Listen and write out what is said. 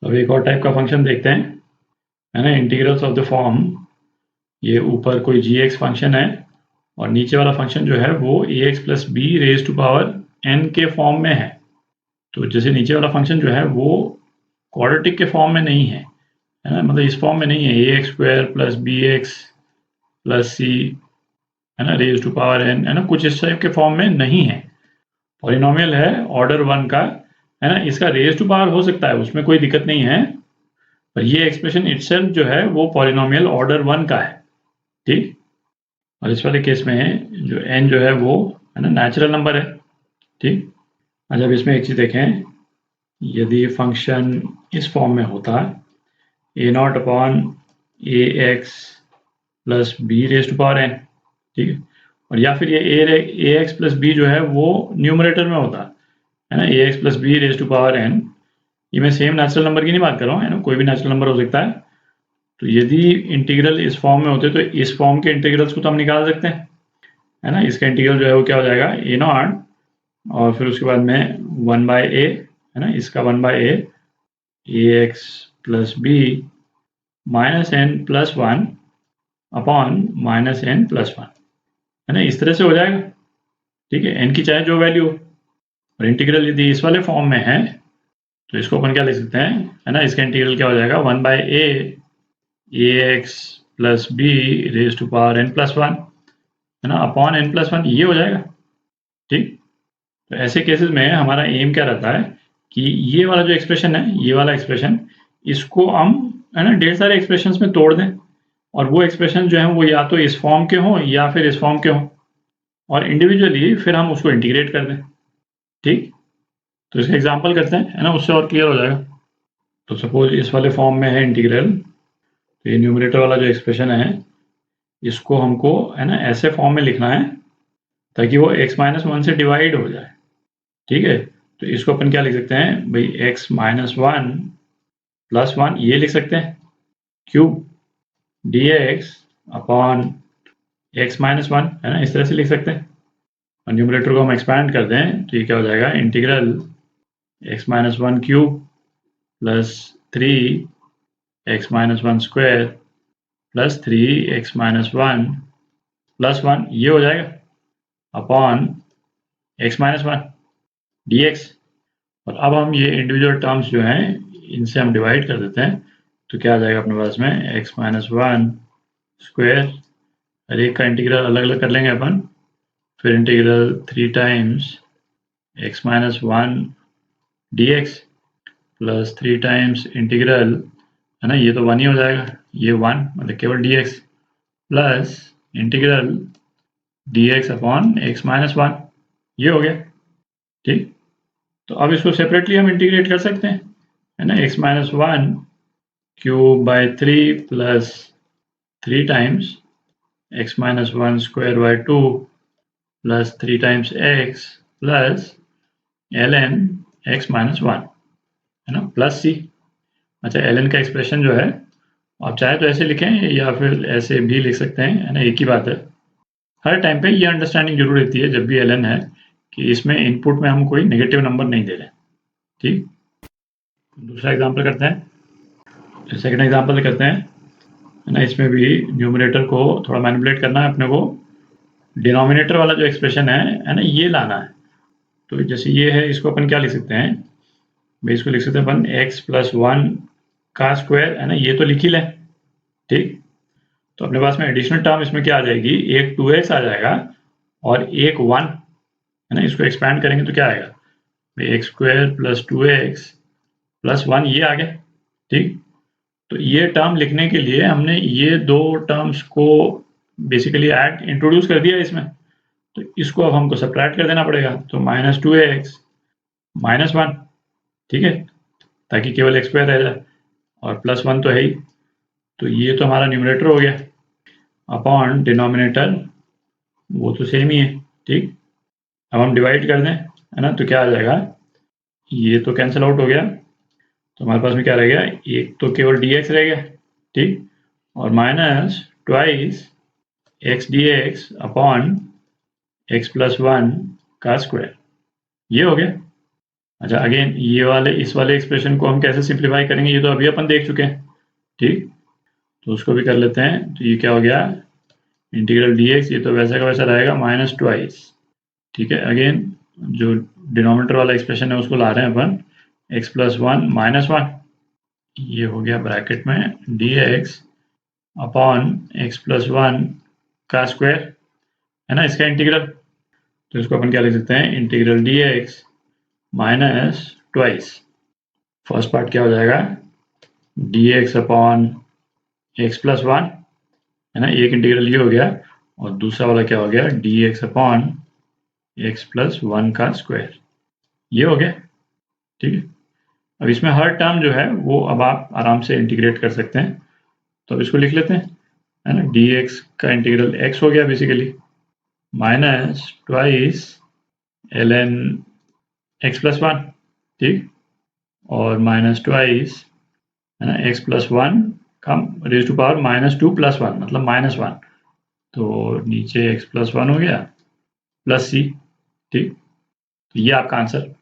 अब एक और टाइप का फंक्शन देखते हैं, है ना, इंटीग्रल्स ऑफ द फॉर्म, ये ऊपर कोई g(x) फंक्शन है और नीचे वाला फंक्शन जो है वो ax plus B raise to power n के फॉर्म में है। तो जैसे नीचे वाला फंक्शन जो है वो क्वाड्रेटिक के फॉर्म में नहीं है ना, मतलब इस फॉर्म में नहीं है, ax square plus bx plus c, है ना, रेज टू पावर n, है ना, कुछ इस टाइप के फॉर्म में नहीं है। पॉलिनोमियल है ऑर्डर 1 का, है ना, इसका रेज टू पावर हो सकता है, उसमें कोई दिक्कत नहीं है, पर ये एक्सप्रेशन इटसेल्फ जो है वो पॉलिनोमियल ऑर्डर 1 का है, ठीक। और इस वाले केस में जो n जो है वो, है ना, नेचुरल नंबर है, ठीक। जब इसमें एक चीज देखें, यदि फंक्शन इस फॉर्म में होता है a0 upon ax plus B raise to power n, ठीक है, और या फिर ये ax प्लस बी जो है वो न्यूमरेटर में होता है ना, ax plus B raise to power n, ये मैं सेम नेचुरल नंबर की नहीं बात कर रहा हूँ, है ना, कोई भी नेचुरल नंबर हो सकता है। तो यदि इंटीग्रल इस फॉर्म में होते तो इस फॉर्म के इंटीग्रल्स को तो हम निकाल सकते हैं, है ना। इसका इंटीग्रल जो है वो क्या हो जाएगा, a0 और फिर उसके बाद में 1/a, है ना, इसका 1/a ax plus B minus n plus 1 upon minus n plus 1, है ना, इस तरह से हो जाएगा, ठीक है, n की चाहे जो वैल्यू हो। और इंटीग्रल यदि इस वाले फॉर्म में है तो इसको अपन क्या लिख सकते हैं, है ना, इसका इंटीग्रल क्या हो जाएगा, 1/a ax plus B raise to power n plus 1, है ना, अपॉन n प्लस 1, ये हो जाएगा, ठीक। तो ऐसे केसेस में हमारा एम क्या रहता है कि ये वाला जो एक्सप्रेशन है, ये वाला एक्सप्रेशन, इसको हम, है ना, ढेर सारे एक्सप्रेशंस में तोड़ दें और वो एक्सप्रेशन जो है वो या तो इस फॉर्म के हों या फिर इस फॉर्म के हों, और इंडिविजुअली फिर हम उसको इंटीग्रेट कर दें, ठीक। तो इसका एग्जांपल करते हैं, है ना, उससे और क्लियर हो जाएगा। तो सपोज इस वाले फॉर्म में है इंटीग्रल, तो ये न्यूमरेटर वाला जो एक्सप्रेशन है इसको हमको, है ना, ऐसे फॉर्म में लिखना है ताकि वो x-1 से डिवाइड हो जाए, ठीक है। तो इसको अपन क्या लिख सकते हैं भाई, x-1 प्लस 1 ये लिख सकते हैं, क्यूब dx अपॉन x-1, है ना, इस तरह से लिख सकते हैं। और न्यूमरेटर को हम एक्सपैंड कर दें तो ये क्या हो जाएगा, integral x-1 cube plus 3x-1 square plus 3x-1 plus 1, ये हो जाएगा, अपॉन x-1 dx। और अब हम ये इंडिविजुअल टर्म्स जो हैं इनसे हम डिवाइड कर देते हैं, तो क्या आ जाएगा अपने पास में, x-1 स्क्वायर, हर एक का इंटीग्रल अलग अलग कर लेंगे अपन, फिर integral 3 times x-1 dx plus 3 times integral, है ना, ये तो 1 ही हो जाएगा, ये 1 मतलब केवल dx plus integral dx upon x-1, ये हो गया, ठीक। तो अब इसको सेपरेटली हम इंटीग्रेट कर सकते हैं, है ना, x-1 cube by 3 plus 3 times x-1 square by 2 plus 3 times x plus ln x-1, है ना, प्लस c। अच्छा, ln का एक्सप्रेशन जो है आप चाहे तो ऐसे लिखें या फिर ऐसे भी लिख सकते हैं, है ना, एक ही बात है। हर टाइम पे ये अंडरस्टैंडिंग जरूर रहती है जब भी ln है कि इसमें इनपुट में हम कोई नेगेटिव नंबर नहीं दे रहे, ठीक। दूसरा एग्जांपल करते हैं, सेकंड एग्जांपल करते हैं, है ना, इसमें भी न्यूमरेटर को थोड़ा मैनिपुलेट करना है अपने को, डिनोमिनेटर वाला जो एक्सप्रेशन है ना, ये लाना है। तो जैसे ये है, इसको अपन क्या लिख सकते हैं भाई, इसको लिख सकते हैं अपन x प्लस 1 का स्क्वायर, है ना, ये तो लिख ही लें, ठीक। तो अपने पास में एडिशनल टर्म इसमें क्या आ जाएगी, एक 2x आ जाएगा और एक 1, है ना, इसको एक्सपैंड करेंगे तो क्या आएगा भाई, x square plus 2x plus 1, ये आ गया, ठीक। तो ये टर्म लिखने के लिए हमने ये दो टर्म्स को बेसिकली ऐड इंट्रोड्यूस कर दिया इसमें, तो इसको अब हमको सब्ट्रैक्ट कर देना पड़ेगा, तो -2x -1, ठीक है, ताकि केवल x स्क्वायर रह जाए, और प्लस 1 तो है ही, तो ये तो हमारा न्यूमरेटर हो गया, अपॉन डिनोमिनेटर वो तो सेम ही है, ठीक। अब हम डिवाइड कर दें, है ना, तो क्या आ जाएगा, ये तो कैंसिल आउट हो गया, तो हमारे पास में क्या रह गया, एक तो केवल dx रह गया, ठीक, और minus twice x dx upon x plus 1 का स्क्वायर, ये हो गया। अच्छा, अगेन ये वाले इस वाले एक्सप्रेशन को हम कैसे सिंप्लीफाई करेंगे, ये तो अभी अपन देख चुके हैं, ठीक। तो उसको भी कर लेते हैं। तो ये क्या हो गया, इंटीग्रल dx, ये तो वैसा का वैसा रहेगा माइनस ट्वाइस, ठीक है। अगेन जो डिनोमिनेटर वाला एक्सप्रेशन है उसको ला रहे हैं अपन, x plus one minus one, ये हो गया ब्रैकेट में dx upon x plus one का स्क्वायर, है ना, इसका इंटीग्रल। तो इसको अपन क्या लिख सकते हैं, integral dx minus twice, first part क्या हो जाएगा, dx upon x plus one, है ना, एक इंटीग्रल ये हो गया, और दूसरा वाला क्या हो गया, dx upon x plus one का स्क्वायर, ये हो गया, ठीक है। अब इसमें हर टर्म जो है वो अब आप आराम से इंटीग्रेट कर सकते हैं, तो अब इसको लिख लेते हैं, है ना, dx का इंटीग्रल x हो गया basically, minus twice ln x plus one, ठीक, और माइनस ट्वाइस, है ना, x प्लस वन का raise to power minus two plus one, मतलब माइनस वन, तो नीचे x प्लस वन हो गया प्लस c, ठीक। तो ये आपका आंसर